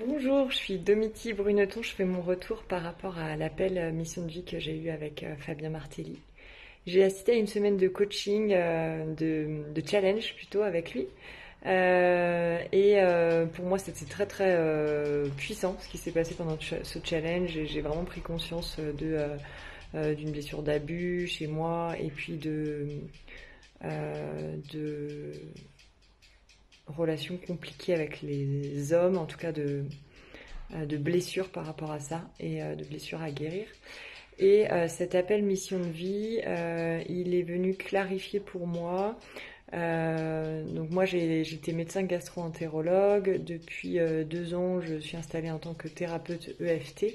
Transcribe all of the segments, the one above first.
Bonjour, je suis Domiti Bruneton, je fais mon retour par rapport à l'appel Mission de vie que j'ai eu avec Fabien Martelly. J'ai assisté à une semaine de coaching, de challenge plutôt avec lui. Pour moi, c'était très très puissant ce qui s'est passé pendant ce challenge. Et j'ai vraiment pris conscience d'une blessure d'abus chez moi et puis de relations compliquées avec les hommes, en tout cas de blessures par rapport à ça et de blessures à guérir. Cet appel mission de vie, il est venu clarifier pour moi. Donc moi j'étais médecin gastro-entérologue. Depuis 2 ans, je suis installée en tant que thérapeute EFT.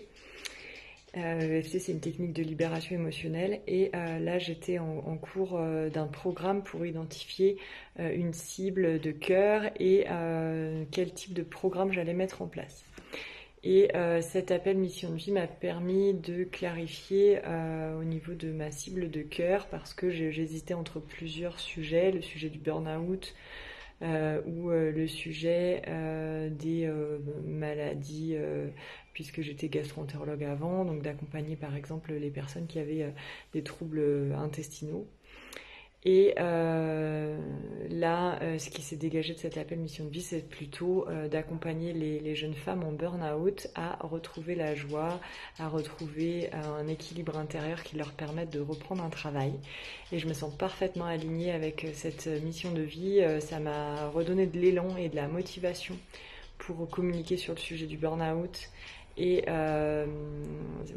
EFT, c'est une technique de libération émotionnelle. Là, j'étais en cours d'un programme pour identifier une cible de cœur et quel type de programme j'allais mettre en place. Cet appel mission de vie m'a permis de clarifier au niveau de ma cible de cœur parce que j'hésitais entre plusieurs sujets, le sujet du burn-out ou le sujet des maladies, puisque j'étais gastro-entérologue avant, donc d'accompagner par exemple les personnes qui avaient des troubles intestinaux. Là, ce qui s'est dégagé de cet appel mission de vie, c'est plutôt d'accompagner les jeunes femmes en burn-out à retrouver la joie, à retrouver un équilibre intérieur qui leur permette de reprendre un travail. Et je me sens parfaitement alignée avec cette mission de vie. Ça m'a redonné de l'élan et de la motivation pour communiquer sur le sujet du burn-out. Ouais,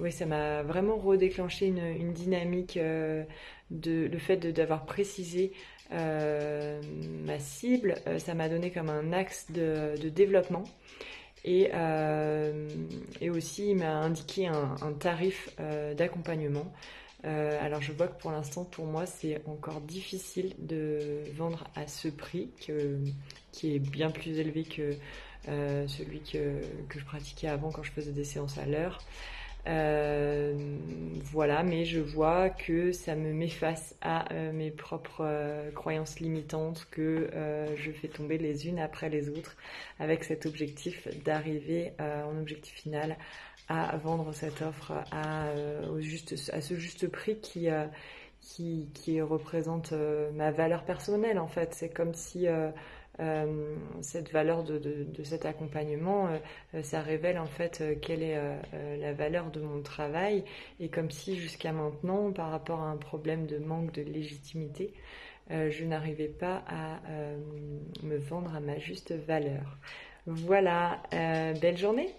ça m'a vraiment redéclenché une dynamique le fait d'avoir précisé ma cible. Ça m'a donné comme un axe de développement. Et aussi, il m'a indiqué un tarif d'accompagnement. Alors je vois que pour l'instant, pour moi, c'est encore difficile de vendre à ce prix qui est bien plus élevé que celui que je pratiquais avant quand je faisais des séances à l'heure. Voilà, mais je vois que ça me met face à mes propres croyances limitantes que je fais tomber les unes après les autres avec cet objectif d'arriver en objectif final à vendre cette offre à ce juste prix qui représente ma valeur personnelle en fait. C'est comme si cette valeur de cet accompagnement, ça révèle en fait quelle est la valeur de mon travail, et comme si jusqu'à maintenant, par rapport à un problème de manque de légitimité, je n'arrivais pas à me vendre à ma juste valeur. Voilà, belle journée!